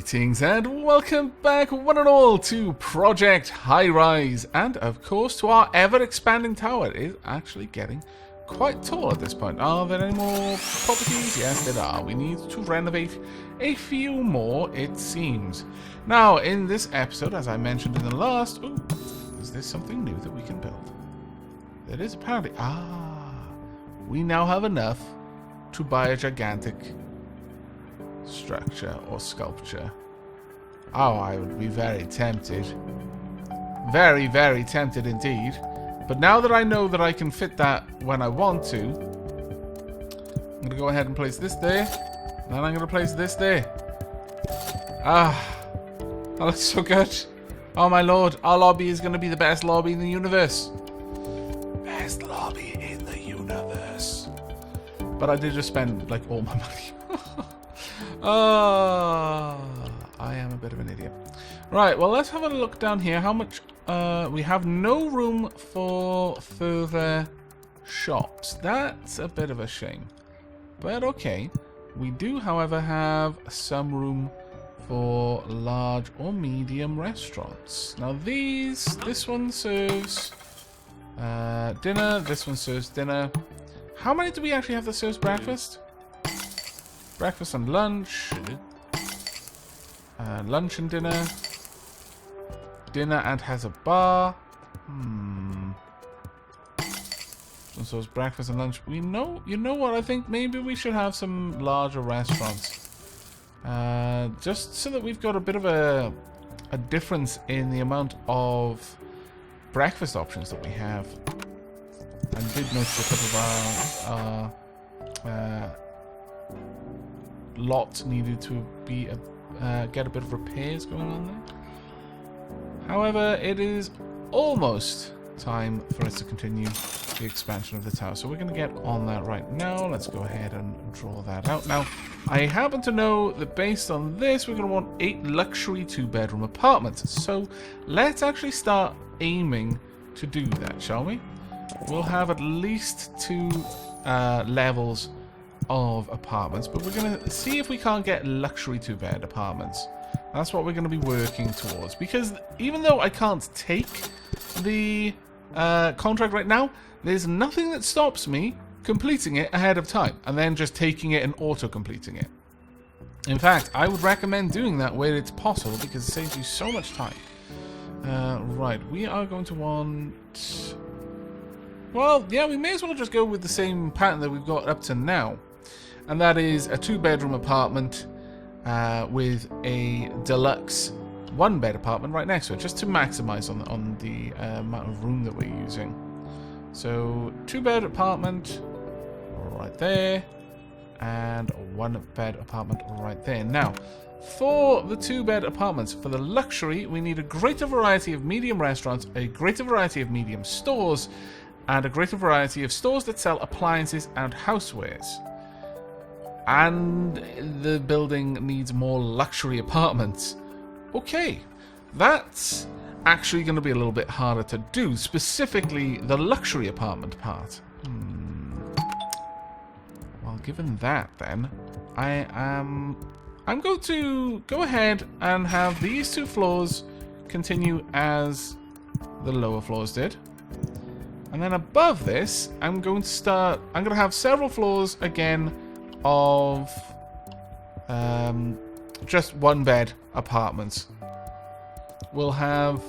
Greetings and welcome back one and all to Project Highrise, and of course to our ever-expanding tower. It is actually getting quite tall at this point. Are there any more properties? Yes, there are. We need to renovate a few more, it seems. Now, in this episode, as I mentioned in the last... Ooh, is there something new that we can build? There is apparently... we now have enough to buy a gigantic structure or sculpture. Oh, I would be very tempted. Very, very tempted indeed. But now that I know that I can fit that when I want to, I'm going to go ahead and place this there. Then I'm going to place this there. That looks so good. Oh my lord, our lobby is going to be the best lobby in the universe. Best lobby in the universe. But I did just spend like all my money. I am a bit of an idiot. Right, well, let's have a look down here. How much... we have no room for further shops. That's a bit of a shame. But okay. We do, however, have some room for large or medium restaurants. Now this one serves dinner. This one serves dinner. How many do we actually have that serves breakfast? Breakfast and lunch. Lunch and dinner. Dinner and has a bar. So it's breakfast and lunch. You know what? I think maybe we should have some larger restaurants. Just so that we've got a bit of a difference in the amount of breakfast options that we have. I did notice a couple of our lot needed to be get a bit of repairs going on there. However, it is almost time for us to continue the expansion of the tower. So we're going to get on that right now. Let's go ahead and draw that out. Now, I happen to know that based on this, we're going to want 8 luxury 2-bedroom apartments. So let's actually start aiming to do that, shall we? We'll have at least 2 levels of apartments, but we're going to see if we can't get luxury 2-bed apartments. That's what we're going to be working towards, because even though I can't take the contract right now, there's nothing that stops me completing it ahead of time and then just taking it and auto-completing it. In fact, I would recommend doing that where it's possible, because it saves you so much time. Right, we are going to want... Well, yeah, we may as well just go with the same pattern that we've got up to now. And that is a 2-bedroom apartment with a deluxe 1-bed apartment right next to it, just to maximize on the amount of room that we're using. So 2-bed apartment right there, and a 1-bed apartment right there. Now, for the 2-bed apartments, for the luxury, we need a greater variety of medium restaurants, a greater variety of medium stores, and a greater variety of stores that sell appliances and housewares. And the building needs more luxury apartments. Okay, that's actually going to be a little bit harder to do, specifically the luxury apartment part. Well, given that, then, I'm going to go ahead and have these 2 floors continue as the lower floors did. And then above this, I'm going to have several floors again of just 1-bed apartments. We'll have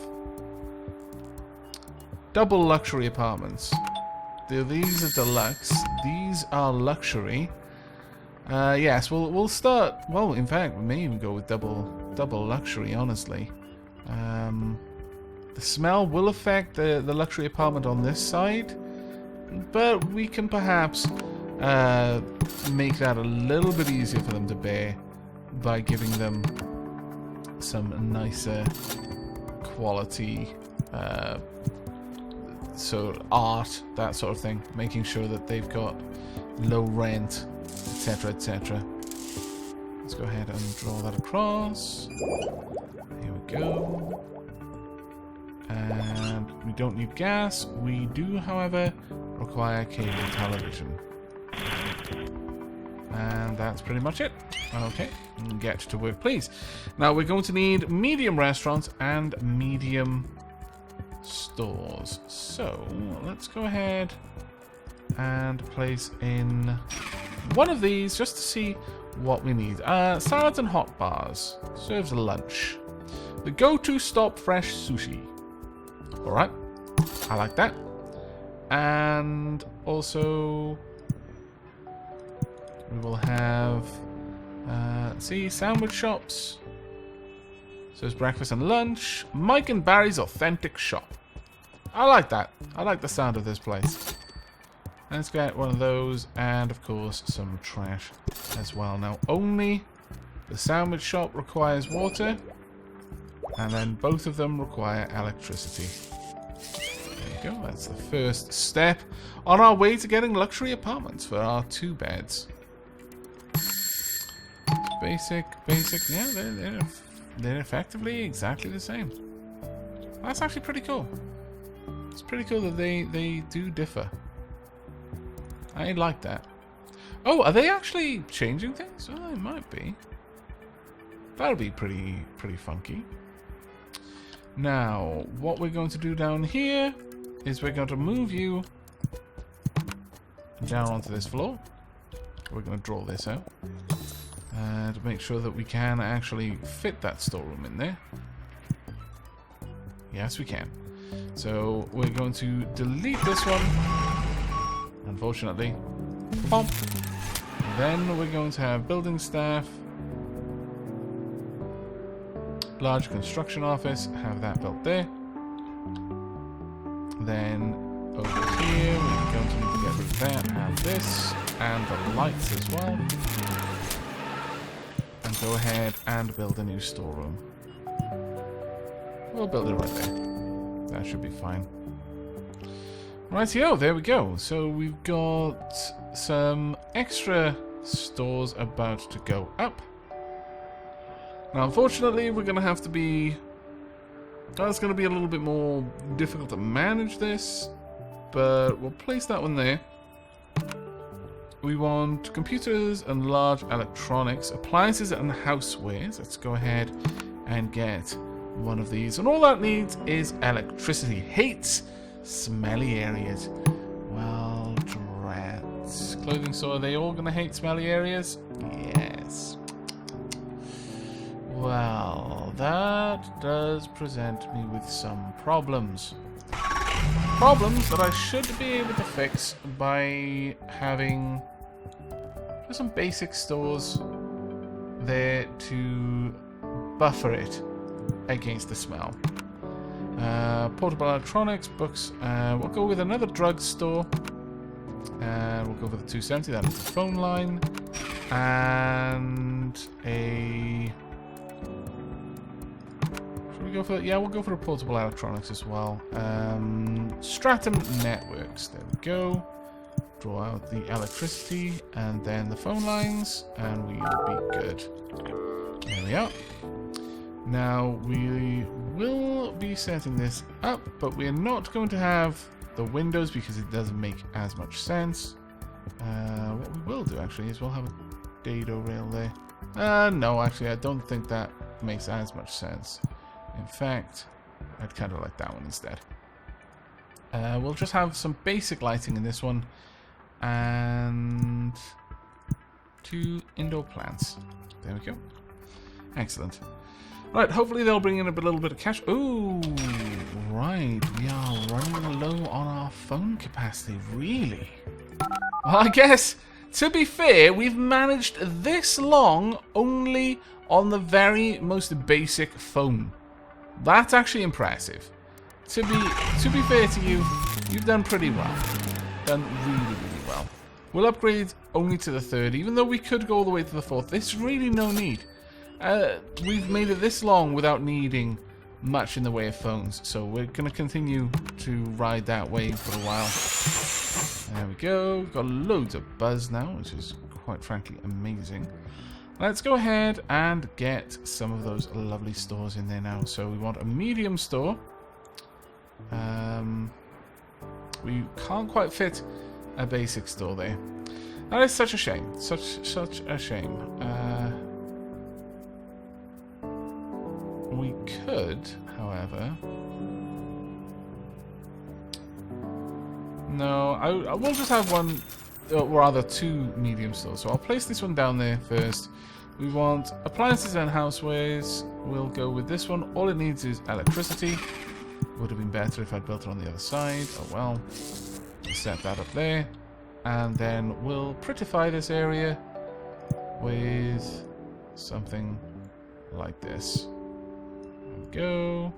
double luxury apartments. These are deluxe. These are luxury. Yes, we'll start. Well, in fact, we may even go with double luxury. Honestly, the smell will affect the luxury apartment on this side, but we can perhaps make that a little bit easier for them to bear by giving them some nicer quality, so art, that sort of thing, making sure that they've got low rent, etc, etc. Let's go ahead and draw that across. Here we go. And we don't need gas. We do, however, require cable television. And that's pretty much it. Okay, get to work, please. Now we're going to need medium restaurants and medium stores. So let's go ahead and place in one of these just to see what we need. Salads and hot bars. Serves lunch. The go-to stop fresh sushi. Alright, I like that. And also we will have see, sandwich shops. So it's breakfast and lunch. Mike and Barry's authentic shop. I like that. I like the sound of this place. Let's get one of those, and of course some trash as well. Now only the sandwich shop requires water, and then both of them require electricity. There you go, that's the first step on our way to getting luxury apartments for our 2 beds. Basic, yeah, they're effectively exactly the same. That's actually pretty cool. It's pretty cool that they do differ. I like that. Oh, are they actually changing things? Oh, they might be. That'll be pretty funky. Now, what we're going to do down here is we're going to move you down onto this floor. We're going to draw this out to make sure that we can actually fit that storeroom in there. Yes, we can. So we're going to delete this one. Unfortunately. Pump. Then we're going to have building staff. Large construction office. Have that built there. Then over here we're going to need to get rid of that and this. And the lights as well. And go ahead and build a new storeroom. We'll build it right there. That should be fine. Rightio, there we go. So we've got some extra stores about to go up. Now, unfortunately, we're going to have to be... it's going to be a little bit more difficult to manage this, but we'll place that one there. We want computers and large electronics, appliances and housewares. Let's go ahead and get one of these. And all that needs is electricity. Hates smelly areas. Well, drats. Clothing store, are they all going to hate smelly areas? Yes. Well, that does present me with some problems. Problems that I should be able to fix by having some basic stores there to buffer it against the smell. Portable electronics, books. We'll go with another drugstore. We'll go for the 270. That is the phone line. And a... should we go for... yeah, we'll go for a portable electronics as well. Stratum Networks. There we go. Draw out the electricity and then the phone lines. And we will be good. There we are. Now, we will be setting this up, but we're not going to have the windows because it doesn't make as much sense. What we will do, actually, is we'll have a dado rail there. No, actually, I don't think that makes as much sense. In fact, I'd kind of like that one instead. We'll just have some basic lighting in this one. And 2 indoor plants. There we go. Excellent. Right, hopefully they'll bring in a little bit of cash. Ooh, right. We are running low on our phone capacity. Really? Well, I guess, to be fair, we've managed this long only on the very most basic phone. That's actually impressive. To be fair to you, you've done pretty well. Done really, really well. We'll upgrade only to the 3rd, even though we could go all the way to the 4th. There's really no need. We've made it this long without needing much in the way of phones, so we're going to continue to ride that wave for a while. There we go. Got loads of buzz now, which is quite frankly amazing. Let's go ahead and get some of those lovely stores in there now. So we want a medium store. We can't quite fit a basic store there. That is such a shame. Such a shame. We could, however... No, I will just have one, or rather two medium stores. So I'll place this one down there first. We want appliances and housewares. We'll go with this one. All it needs is electricity. Would have been better if I'd built it on the other side. Oh well. Set that up there. And then we'll prettify this area with something like this. There we go.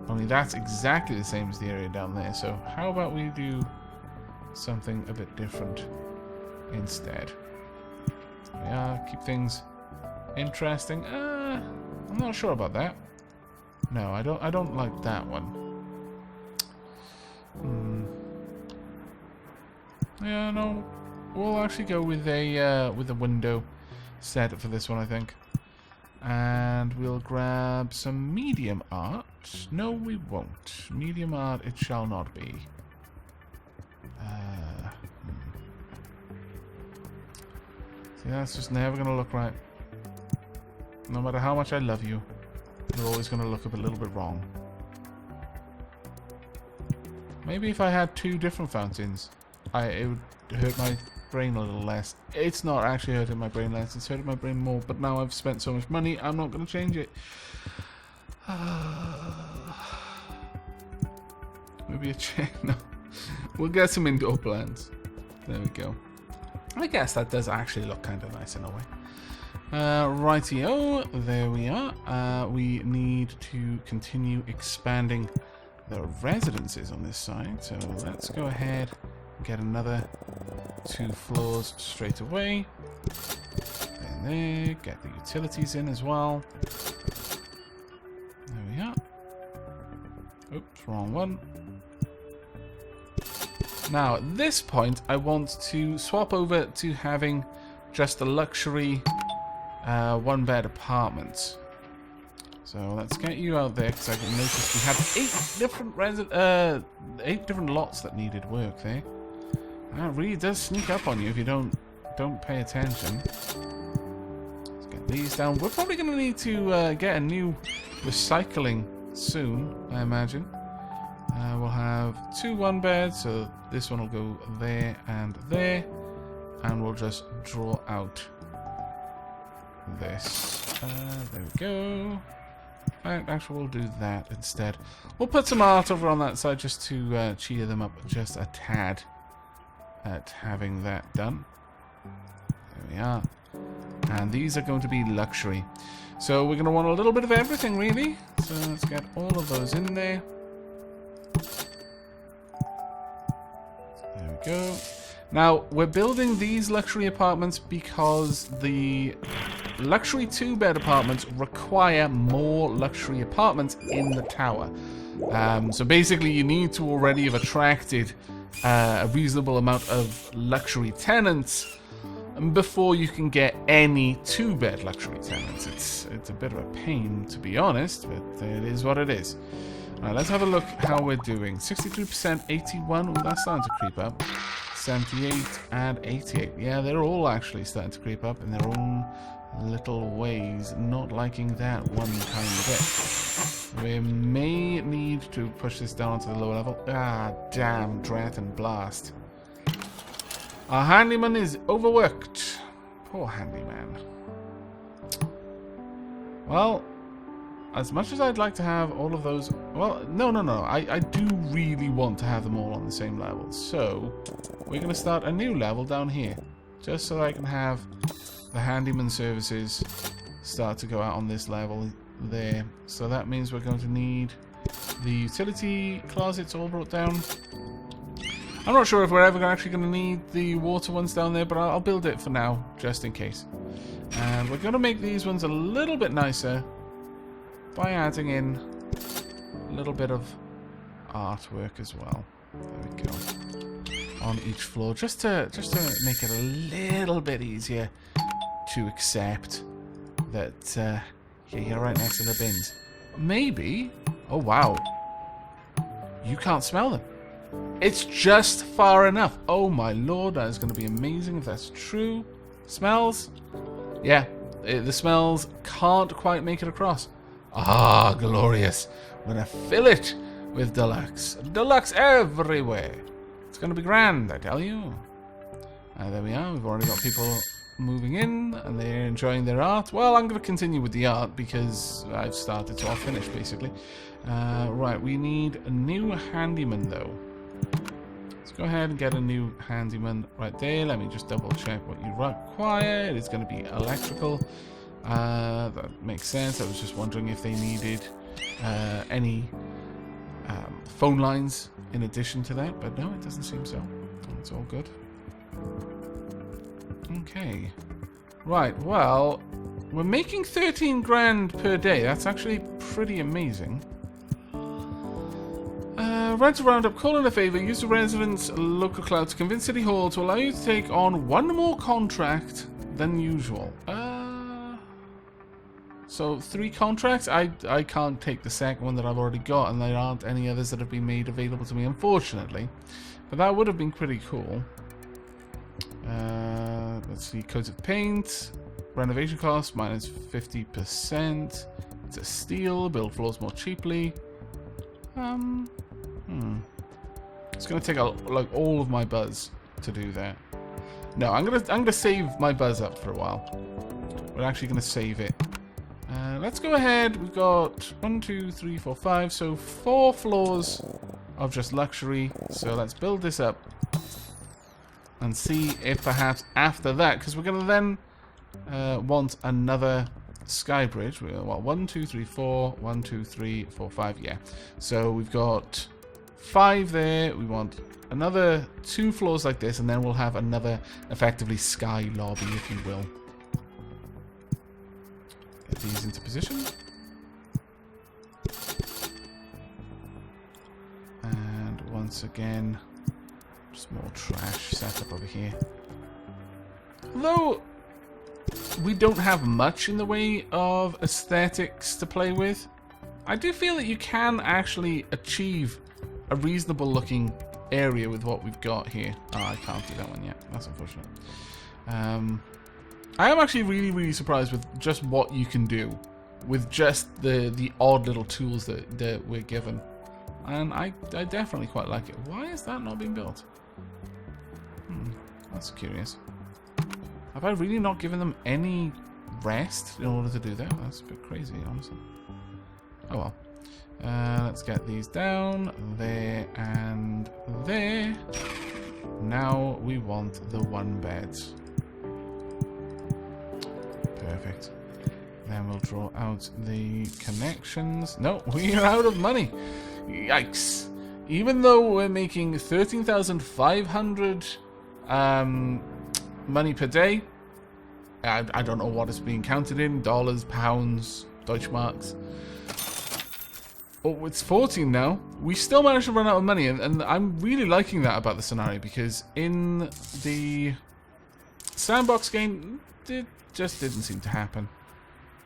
Only that's exactly the same as the area down there. So how about we do something a bit different instead? Yeah, keep things interesting. I'm not sure about that. No, I don't like that one. Yeah, no. We'll actually go with a window set for this one, I think. And we'll grab some medium art. No, we won't. Medium art it shall not be. See, that's just never going to look right. No matter how much I love you, you're always going to look a little bit wrong. Maybe if I had two different fountains, it would hurt my brain a little less. It's not actually hurting my brain less, it's hurting my brain more, but now I've spent so much money, I'm not going to change it. Maybe a chair. No. We'll get some indoor plants. There we go. I guess that does actually look kind of nice in a way. Rightio, there we are. We need to continue expanding the residences on this side, so let's go ahead and get another 2 floors straight away. And there, get the utilities in as well. There we are. Oops, wrong one. Now, at this point, I want to swap over to having just a luxury 1-bed apartment. So let's get you out there, because I can notice we have 8 different lots that needed work there. That really does sneak up on you if you don't pay attention. Let's get these down. We're probably going to need to get a new recycling soon, I imagine. We'll have 2 1-beds, so this one will go there, and we'll just draw out this. There we go. Actually, we'll do that instead. We'll put some art over on that side just to cheer them up just a tad at having that done. There we are. And these are going to be luxury. So we're going to want a little bit of everything, really. So let's get all of those in there. There we go. Now, we're building these luxury apartments because the luxury 2-bed apartments require more luxury apartments in the tower. So basically, you need to already have attracted a reasonable amount of luxury tenants before you can get any 2-bed luxury tenants. It's a bit of a pain, to be honest, but it is what it is. Alright, let's have a look how we're doing. 63%, 81. Oh, that's starting to creep up. 78 and 88. Yeah, they're all actually starting to creep up in their own little ways. Not liking that one tiny bit. We may need to push this down to the lower level. Ah, damn, Drat and Blast. Our handyman is overworked. Poor handyman. Well, as much as I'd like to have all of those... Well, no. I do really want to have them all on the same level. So, we're going to start a new level down here. Just so I can have the handyman services start to go out on this level there. So that means we're going to need the utility closets all brought down. I'm not sure if we're ever actually going to need the water ones down there, but I'll build it for now, just in case. And we're going to make these ones a little bit nicer by adding in a little bit of artwork as well. There we go. On each floor, just to make it a little bit easier to accept that you're right next to the bins. Maybe. Oh wow. You can't smell them. It's just far enough. Oh my lord, that is going to be amazing if that's true. Smells? Yeah, the smells can't quite make it across. Ah, glorious. We're going to fill it with deluxe. Deluxe everywhere. It's going to be grand, I tell you. There we are. We've already got people moving in and they're enjoying their art. Well, I'm going to continue with the art because I've started, so I'll finish basically. Right, we need a new handyman though. Let's go ahead and get a new handyman right there. Let me just double check what you require. It is going to be electrical. That makes sense. I was just wondering if they needed any phone lines in addition to that, but no, it doesn't seem so. It's all good. Okay. Right, well, we're making 13 grand per day. That's actually pretty amazing. Rent a roundup, call in a favor, use the residents' local cloud to convince City Hall to allow you to take on one more contract than usual. So 3 contracts? I can't take the second one that I've already got, and there aren't any others that have been made available to me, unfortunately. But that would have been pretty cool. Let's see, coats of paint, renovation costs minus 50%. It's a steel, build floors more cheaply. It's gonna take like all of my buzz to do that. No, I'm gonna save my buzz up for a while. We're actually gonna save it. Let's go ahead. We've got 1, 2, 3, 4, 5. So 4 floors of just luxury. So let's build this up and see if perhaps after that, because we're gonna then want another sky bridge. Well, 1, 2, 3, 4. 1, 2, 3, 4, 5. Yeah. So we've got 5 there. We want another 2 floors like this, and then we'll have another effectively sky lobby, if you will. Get these into position. And once again, just more trash set up over here. Although we don't have much in the way of aesthetics to play with, I do feel that you can actually achieve a reasonable looking area with what we've got here. Oh, I can't do that one yet. That's unfortunate. I am actually really surprised with just what you can do with just the odd little tools that we're given. And I definitely quite like it. Why is that not being built? That's curious. Have I really not given them any rest in order to do that? That's a bit crazy, honestly. Oh well. Let's get these down. There and there. Now we want the 1 beds. Perfect. Then we'll draw out the connections. No, we're out of money. Yikes. Even though we're making 13,500 money per day, I don't know what it's being counted in. Dollars, pounds, Deutschmarks. Oh, it's 14 now. We still managed to run out of money, and I'm really liking that about the scenario, because in the sandbox game, it just didn't seem to happen.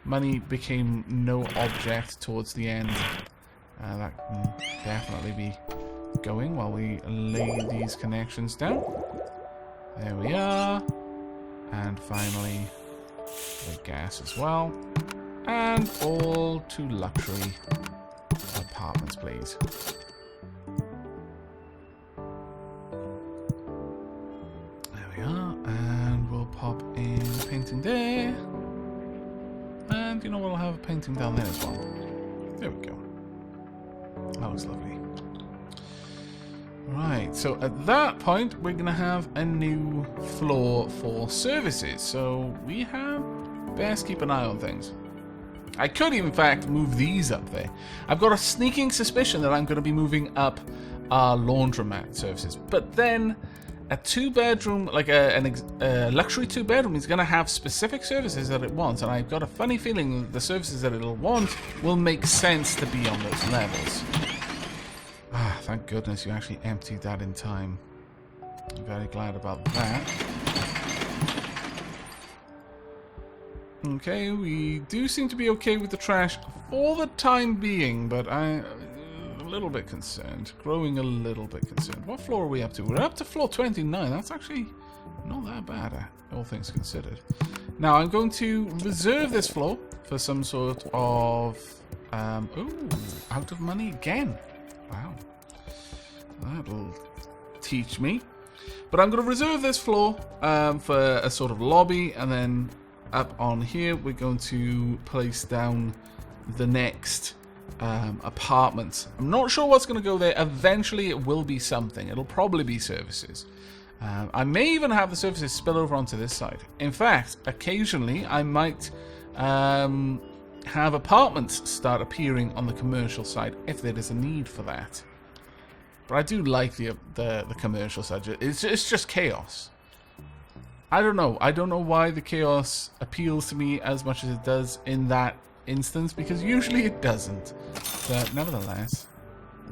Money became no object towards the end. That can definitely be going while we lay these connections down. There we are. And finally, the gas as well. And all to luxury apartments, please. There we are. And we'll pop in painting there. And you know, we'll have a painting down there as well. There we go. That looks lovely. Right, so at that point, we're going to have a new floor for services. So we have best keep an eye on things. I could, in fact, move these up there. I've got a sneaking suspicion that I'm going to be moving up our laundromat services. But then a 2-bedroom, like a luxury 2-bedroom, is going to have specific services that it wants. And I've got a funny feeling that the services that it'll want will make sense to be on those levels. Ah, thank goodness you actually emptied that in time. I'm very glad about that. Okay, we do seem to be okay with the trash for the time being, but little bit concerned. Growing a little bit concerned. What floor are we up to? We're up to floor 29. That's actually not that bad, all things considered. Now, I'm going to reserve this floor for some sort of... ooh, out of money again. Wow. That'll teach me. But I'm going to reserve this floor for a sort of lobby, and then up on here we're going to place down the next apartment. I'm not sure what's going to go there. Eventually it will be something. It'll probably be services. I may even have the services spill over onto this side. In fact, occasionally I might have apartments start appearing on the commercial side if there is a need for that. But I do like the commercial side. It's just chaos. I don't know. I don't know why the chaos appeals to me as much as it does in that instance, because usually it doesn't. But nevertheless,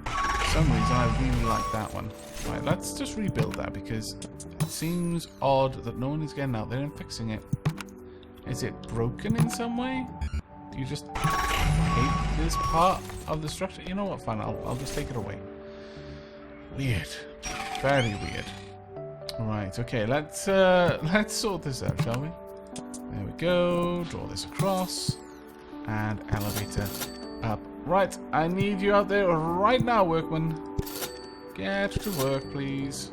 for some reason I really like that one. Right, let's just rebuild that, because it seems odd that no one is getting out there and fixing it. Is it broken in some way? Do you just hate this part of the structure? You know what? Fine, I'll just take it away. Weird. Very weird. Right, okay, let's sort this out, shall we? There we go. Draw this across. And elevator up. Right, I need you out there right now, workman. Get to work, please.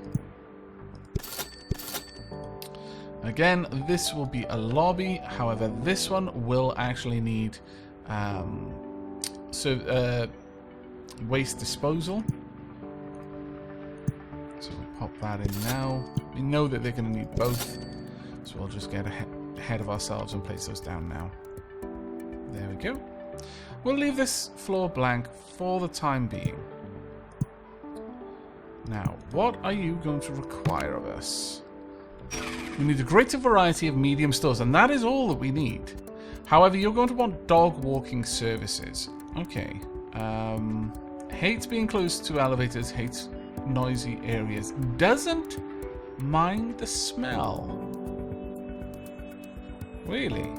Again, this will be a lobby. However, this one will actually need waste disposal. So we'll pop that in now. We know that they're going to need both, so we'll just get ahead of ourselves and place those down now. There we go. We'll leave this floor blank for the time being. Now, what are you going to require of us? We need a greater variety of medium stores, and that is all that we need. However, you're going to want dog walking services. Okay. Hates being close to elevators, hates noisy areas. Doesn't mind the smell. Really?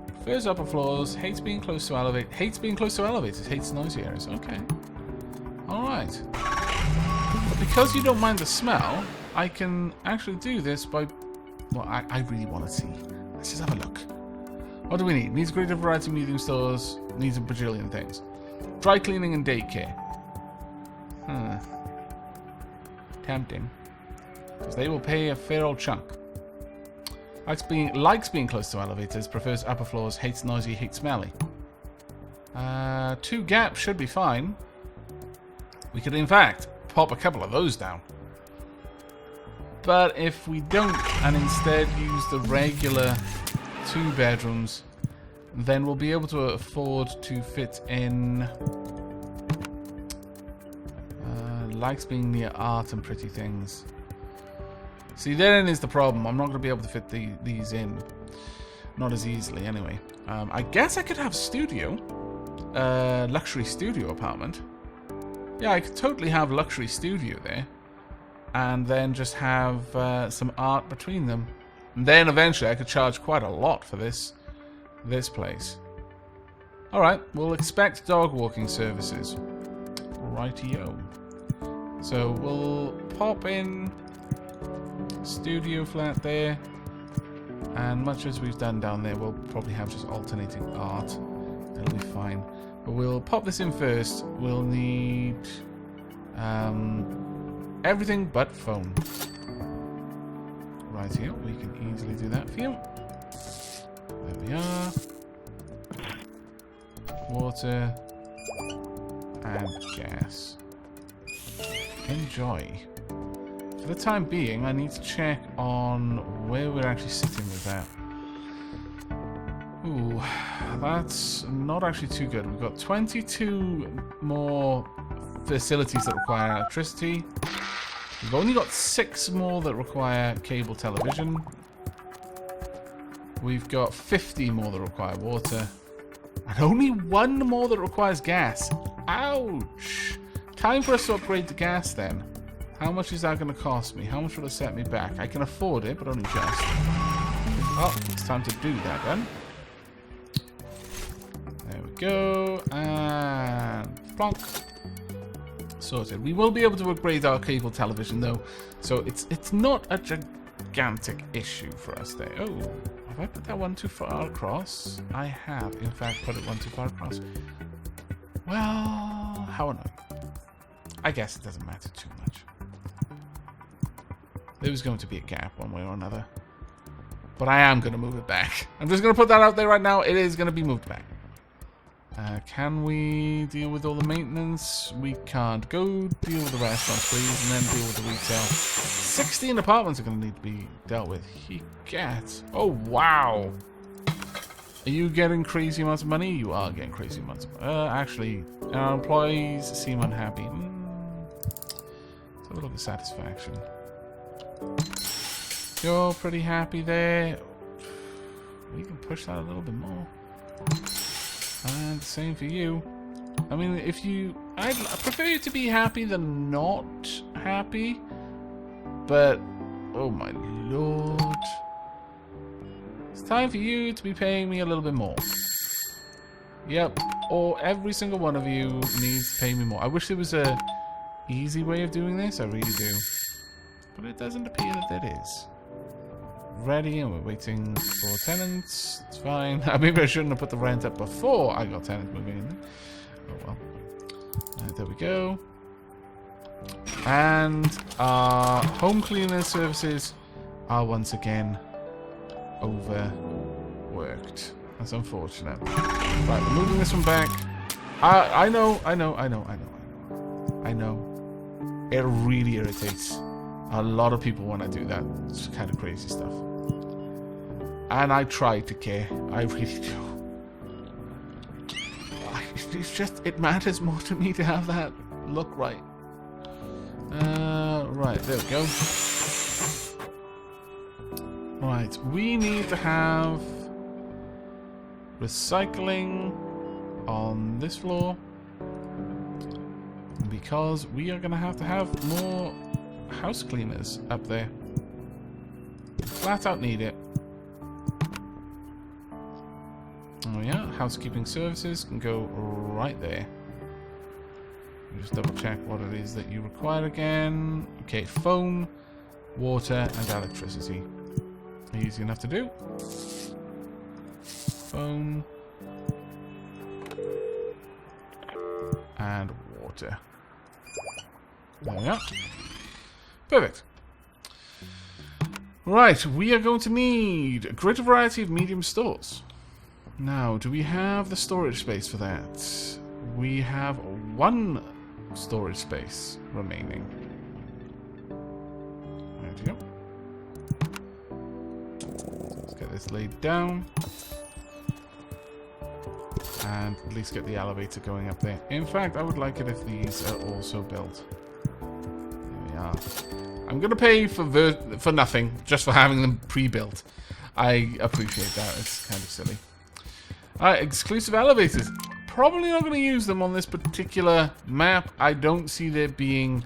Prefers upper floors, hates being close to elevators, hates noisy areas. Okay. Alright. But because you don't mind the smell, I can actually do this by... Well, I really want to see. Let's just have a look. What do we need? Needs a greater variety of medium stores. Needs a bajillion things. Dry cleaning and daycare. Tempting. Because they will pay a fair old chunk. Likes being close to elevators. Prefers upper floors. Hates noisy. Hates smelly. 2 gaps should be fine. We could, in fact, pop a couple of those down. But if we don't, and instead use the regular 2 bedrooms, then we'll be able to afford to fit in... likes being near art and pretty things. See, therein is the problem. I'm not going to be able to fit these in. Not as easily, anyway. I guess I could have studio. Luxury studio apartment. Yeah, I could totally have luxury studio there. And then just have some art between them. And then eventually I could charge quite a lot for this place. Alright, we'll expect dog walking services. Rightio. So we'll pop in studio flat there. And much as we've done down there, we'll probably have just alternating art. That'll be fine. But we'll pop this in first. We'll need everything but phone. Right here, we can easily do that for you. There we are. Water and gas. Enjoy. For the time being, I need to check on where we're actually sitting with that. Ooh, that's not actually too good. We've got 22 more facilities that require electricity. We've only got 6 more that require cable television. We've got 50 more that require water. And only 1 more that requires gas. Ouch! Time for us to upgrade the gas then. How much is that going to cost me? How much will it set me back? I can afford it, but only just. Oh, it's time to do that then. There we go. And Plonk. Sorted. We will be able to upgrade our cable television though, so it's not a gigantic issue for us there. Oh, have I put that one too far across? I have, in fact, put it one too far across. Well, how annoying. I guess it doesn't matter too much. There was going to be a gap one way or another. But I am going to move it back. I'm just going to put that out there right now. It is going to be moved back. Can we deal with all the maintenance? We can't. Go deal with the restaurants, please, and then deal with the retail. 16 apartments are going to need to be dealt with. He gets... Oh, wow. Are you getting crazy amounts of money? You are getting crazy amounts of money. Actually, our employees seem unhappy. Let's have a look at satisfaction. You're pretty happy there. We can push that a little bit more. And the same for you. I mean, if you... I prefer you to be happy than not happy. But, oh my lord. It's time for you to be paying me a little bit more. Yep. Or every single one of you needs to pay me more. I wish there was a easy way of doing this. I really do. But it doesn't appear that there is. Ready, and we're waiting for tenants. It's fine. Maybe I shouldn't have put the rent up before I got tenants moving in. Oh well. There we go. And our home cleaner services are once again overworked. That's unfortunate. Right, we're moving this one back. I know. It really irritates a lot of people when I do that. It's kind of crazy stuff. And I try to care. I really do. It's just, it matters more to me to have that look right. Right, there we go. Right, we need to have recycling on this floor. Because we are going to have more house cleaners up there. Flat out need it. Oh yeah, housekeeping services can go right there. Just double check what it is that you require again. Okay, phone, water, and electricity. Easy enough to do. Phone and water. There we are. Perfect. Right, we are going to need a greater variety of medium stores. Now, do we have the storage space for that? We have one storage space remaining. There we go. Let's get this laid down. And at least get the elevator going up there. In fact, I would like it if these are also built. There we are. I'm going to pay for nothing, just for having them pre-built. I appreciate that. It's kind of silly. Alright, exclusive elevators. Probably not going to use them on this particular map. I don't see there being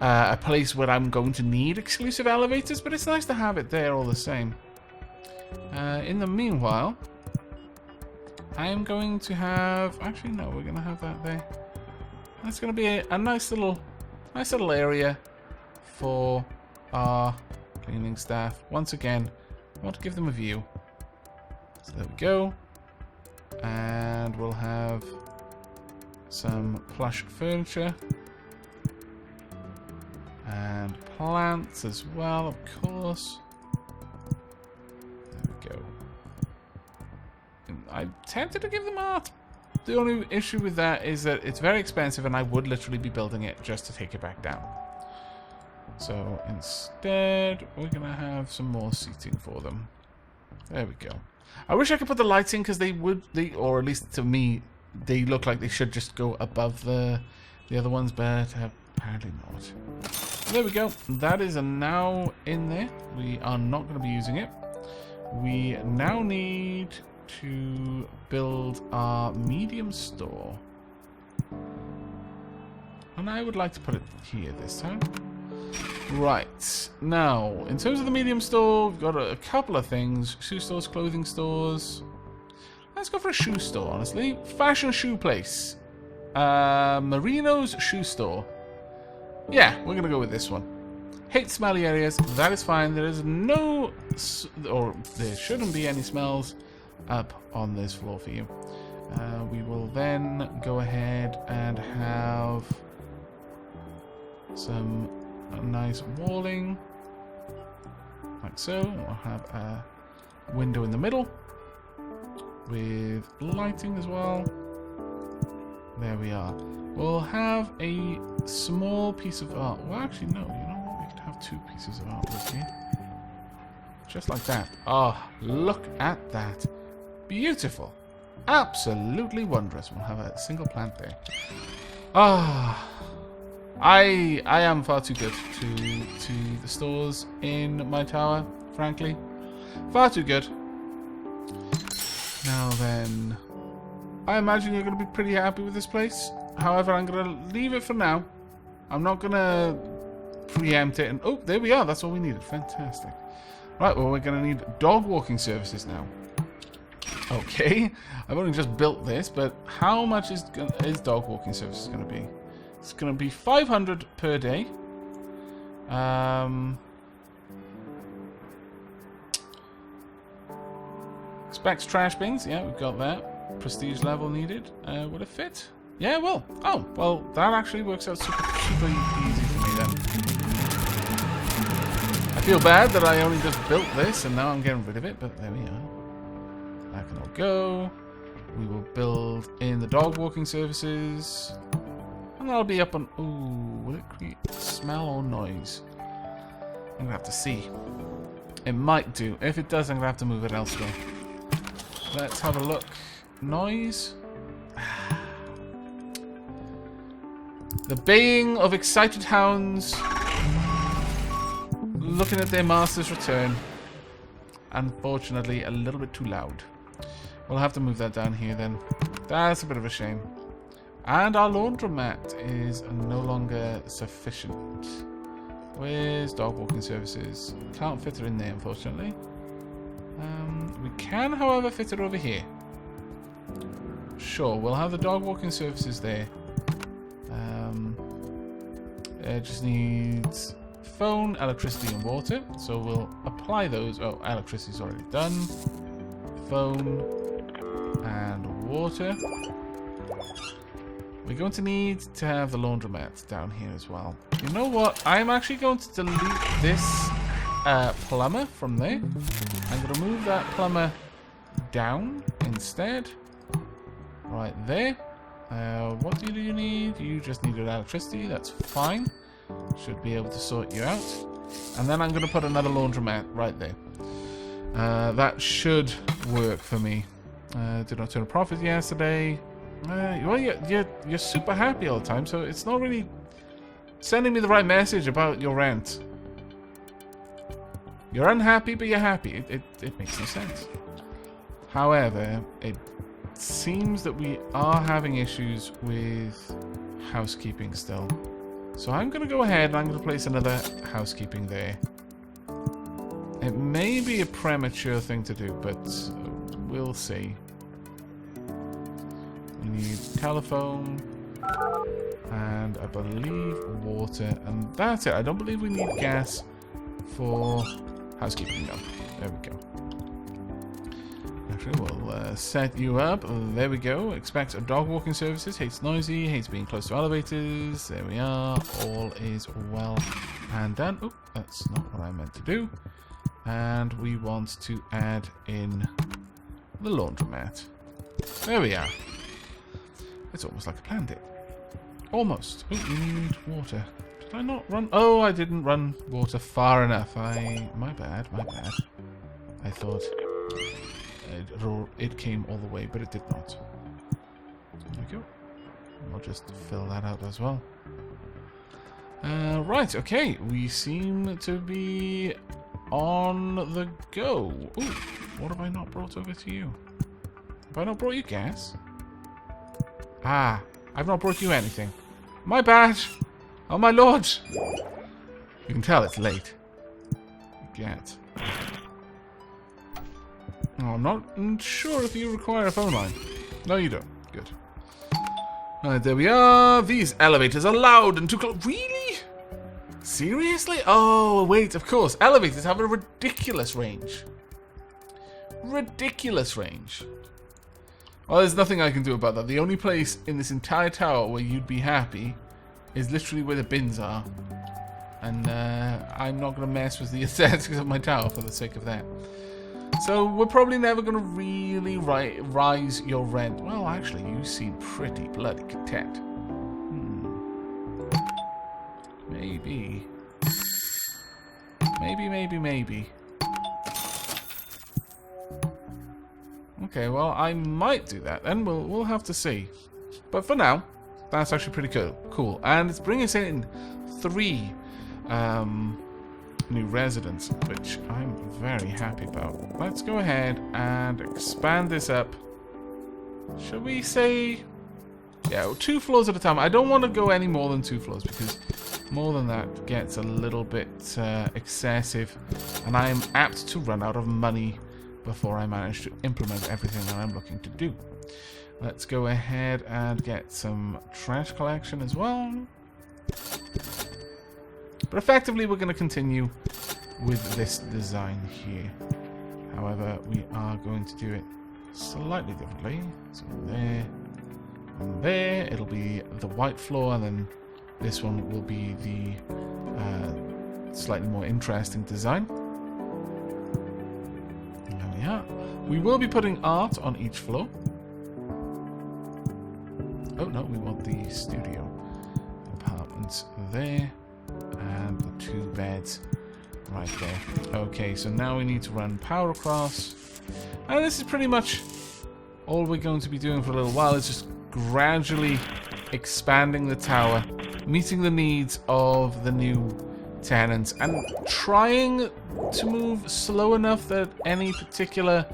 a place where I'm going to need exclusive elevators, but it's nice to have it there all the same. In the meanwhile, I am going to have... Actually, no, we're going to have that there. That's going to be a nice little area for our cleaning staff. Once again, I want to give them a view. So there we go. And we'll have some plush furniture. And plants as well, of course. There we go. And I'm tempted to give them art. The only issue with that is that it's very expensive and I would literally be building it just to take it back down. So instead, we're going to have some more seating for them. There we go. I wish I could put the lights in because or at least to me, they look like they should just go above the other ones, but apparently not. There we go. That is now in there. We are not going to be using it. We now need to build our medium store. And I would like to put it here this time. Right, now, in terms of the medium store, we've got a couple of things. Shoe stores, clothing stores. Let's go for a shoe store, honestly. Fashion shoe place. Marino's shoe store. Yeah, we're going to go with this one. Hate smelly areas. That is fine. There is no... or there shouldn't be any smells up on this floor for you. We will then go ahead and have some nice walling. Like so. We'll have a window in the middle with lighting as well. There we are. We'll have a small piece of art. Well, actually, no. You know what? We could have 2 pieces of artwork here. Just like that. Oh, look at that. Beautiful. Absolutely wondrous. We'll have a single plant there. Ah. I am far too good to the stores in my tower, frankly. Far too good. Now then, I imagine you're going to be pretty happy with this place. However, I'm going to leave it for now. I'm not going to preempt it. And oh, there we are. That's all we needed. Fantastic. Right, well, we're going to need dog walking services now. Okay, I've only just built this, but how much is dog walking services going to be? It's going to be 500 per day. Expects trash bins. Yeah, we've got that. Prestige level needed. Would it fit? Yeah, it will. Oh, well, that actually works out super easy for me then. I feel bad that I only just built this and now I'm getting rid of it, but there we are. That can all go. We will build in the dog walking services. And that'll be up on... Ooh, will it create smell or noise? I'm going to have to see. It might do. If it does, I'm going to have to move it elsewhere. Let's have a look. Noise. The baying of excited hounds looking at their master's return. Unfortunately, a little bit too loud. We'll have to move that down here then. That's a bit of a shame. And our laundromat is no longer sufficient. Where's dog walking services? Can't fit it in there, unfortunately. We can, however, fit it over here. Sure, we'll have the dog walking services there. It just needs phone, electricity, and water. So we'll apply those. Oh, electricity's already done. Phone and water. We're going to need to have the laundromat down here as well. You know what? I'm actually going to delete this plumber from there. I'm going to move that plumber down instead. Right there. What do you need? You just needed electricity. That's fine. Should be able to sort you out. And then I'm going to put another laundromat right there. That should work for me. Did not turn a profit yesterday. Well, you're super happy all the time, so it's not really sending me the right message about your rent. You're unhappy, but you're happy. It makes no sense. However, it seems that we are having issues with housekeeping still. So I'm going to go ahead and I'm going to place another housekeeping there. It may be a premature thing to do, but we'll see. We need telephone and I believe water, and that's it. I don't believe we need gas for housekeeping. No, there we go. Actually, we'll set you up. There we go. Expects dog walking services. Hates noisy. Hates being close to elevators. There we are. All is well and done. Oh, that's not what I meant to do. And we want to add in the laundromat. There we are. It's almost like I planned it. Almost. Oh, we need water. Did I not run? Oh, I didn't run water far enough. My bad. I thought it came all the way, but it did not. There we go. I'll just fill that out as well. Right, okay. We seem to be on the go. Ooh, what have I not brought over to you? Have I not brought you gas? Ah, I've not brought you anything. My bad. Oh my lord. You can tell it's late. Get. Oh, I'm not sure if you require a phone line. No, you don't. Good. Alright, there we are. These elevators are loud and too close. Really? Seriously? Oh, wait, of course. Elevators have a ridiculous range. Ridiculous range. Well, there's nothing I can do about that. The only place in this entire tower where you'd be happy is literally where the bins are. And I'm not going to mess with the aesthetics of my tower for the sake of that. So we're probably never going to really rise your rent. Well, actually, you seem pretty bloody content. Maybe. Maybe. Okay, well, I might do that, and we'll have to see. But for now, that's actually pretty cool. And it's bringing us in 3 new residents, which I'm very happy about. Let's go ahead and expand this up. Should we say... Yeah, 2 floors at a time. I don't want to go any more than 2 floors, because more than that gets a little bit excessive, and I am apt to run out of money before I manage to implement everything that I'm looking to do. Let's go ahead and get some trash collection as well. But effectively, we're going to continue with this design here. However, we are going to do it slightly differently. So there, and there, it'll be the white floor, and then this one will be the slightly more interesting design. There we are. We will be putting art on each floor. Oh no, we want the studio apartments there. And the 2 beds right there. Okay, so now we need to run power across. And this is pretty much all we're going to be doing for a little while. It's just gradually expanding the tower, meeting the needs of the new tenants, and trying to move slow enough that any particular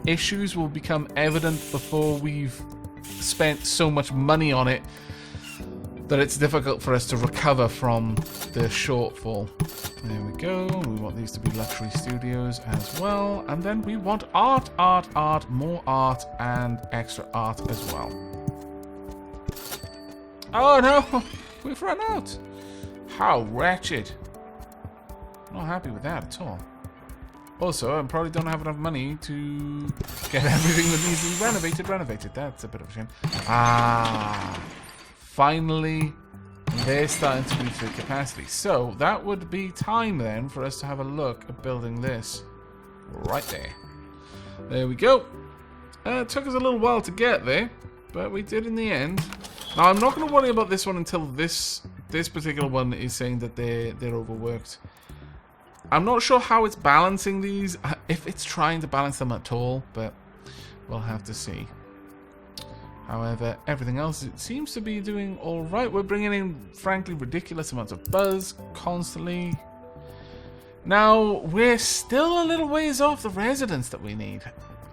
issues will become evident before we've spent so much money on it that it's difficult for us to recover from the shortfall. There we go. We want these to be luxury studios as well. And then we want art, more art, and extra art as well. Oh no! We've run out! How wretched. Not happy with that at all. Also, I probably don't have enough money to get everything that needs to be renovated. That's a bit of a shame. Ah! Finally, they're starting to reach their capacity. So, that would be time then for us to have a look at building this right there. There we go. It took us a little while to get there, but we did in the end. Now, I'm not going to worry about this one until this particular one is saying that they're overworked. I'm not sure how it's balancing these, if it's trying to balance them at all, but we'll have to see. However, everything else, it seems to be doing alright. We're bringing in, frankly, ridiculous amounts of buzz constantly. Now, we're still a little ways off the residents that we need.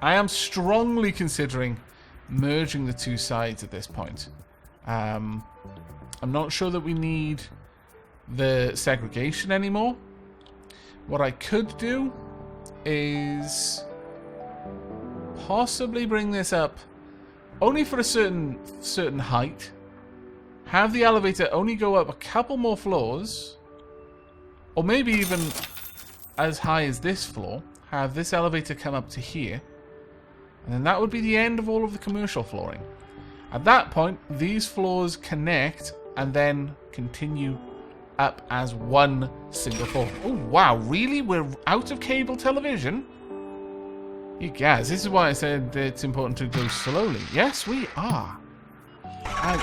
I am strongly considering merging the 2 sides at this point. I'm not sure that we need the segregation anymore. What I could do is possibly bring this up only for a certain height. Have the elevator only go up a couple more floors, or maybe even as high as this floor. Have this elevator come up to here, and then that would be the end of all of the commercial flooring. At that point, these floors connect and then continue up as one single floor. Oh wow, really? We're out of cable television? You guys, this is why I said it's important to go slowly. Yes, we are. Ouch.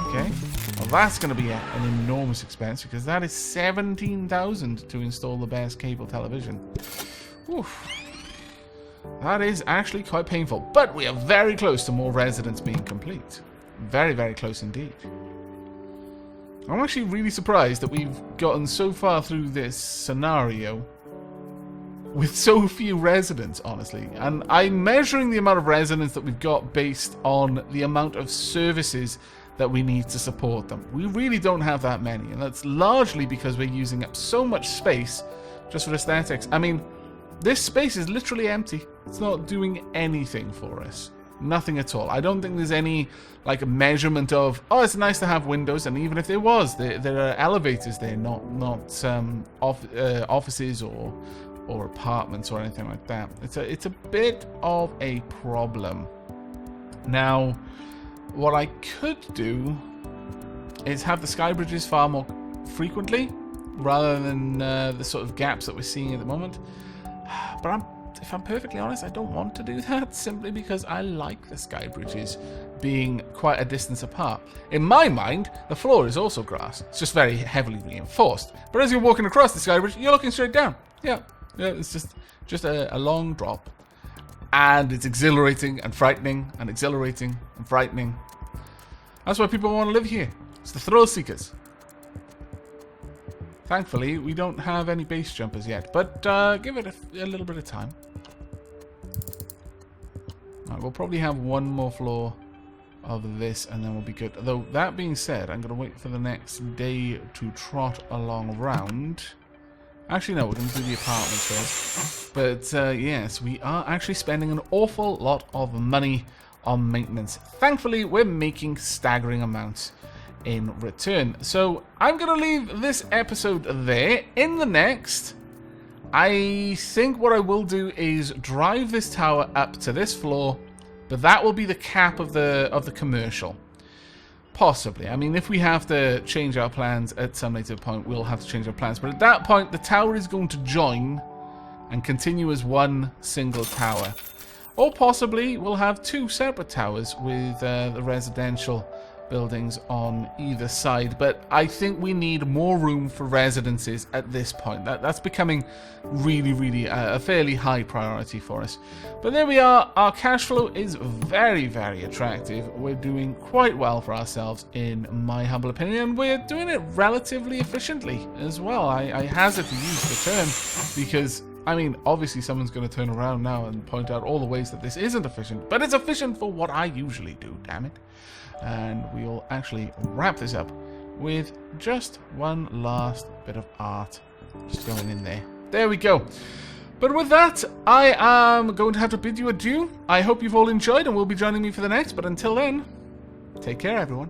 Okay. Well, that's going to be an enormous expense, because that is 17,000 to install the best cable television. Oof. That is actually quite painful. But we are very close to more residents being complete. Very, very close indeed. I'm actually really surprised that we've gotten so far through this scenario with so few residents, honestly. And I'm measuring the amount of residents that we've got based on the amount of services that we need to support them. We really don't have that many, and that's largely because we're using up so much space just for aesthetics. I mean, this space is literally empty. It's not doing anything for us. Nothing at all. I don't think there's any like a measurement of, oh, it's nice to have windows, and even if there was, there are elevators there, not offices or apartments or anything like that. It's a bit of a problem. Now, what I could do is have the sky bridges far more frequently, rather than the sort of gaps that we're seeing at the moment. But if I'm perfectly honest, I don't want to do that, simply because I like the sky bridges being quite a distance apart. In my mind, the floor is also grass. It's just very heavily reinforced. But as you're walking across the sky bridge, you're looking straight down. Yeah, it's just a long drop. And it's exhilarating and frightening, and exhilarating and frightening. That's why people want to live here. It's the thrill seekers. Thankfully, we don't have any base jumpers yet, but give it a little bit of time. Right, we'll probably have one more floor of this, and then we'll be good. Though, that being said, I'm going to wait for the next day to trot along around. Actually, no, we're going to do the apartments first. But, yes, we are actually spending an awful lot of money on maintenance. Thankfully, we're making staggering amounts in return. So, I'm going to leave this episode there. In the next, I think what I will do is drive this tower up to this floor, but that will be the cap of the commercial. Possibly. I mean, if we have to change our plans at some later point, we'll have to change our plans. But at that point, the tower is going to join and continue as one single tower. Or possibly, we'll have two separate towers with the residential buildings on either side. But I think we need more room for residences at this point. That's becoming really a fairly high priority for us. But there we are. Our cash flow is very attractive. We're doing quite well for ourselves, in my humble opinion. We're doing it relatively efficiently as well. I hazard to use the term because, I mean, obviously someone's going to turn around now and point out all the ways that this isn't efficient, but it's efficient for what I usually do, damn it. And we'll actually wrap this up with just one last bit of art just going in there. There we go. But with that, I am going to have to bid you adieu. I hope you've all enjoyed and will be joining me for the next, but until then, take care, everyone.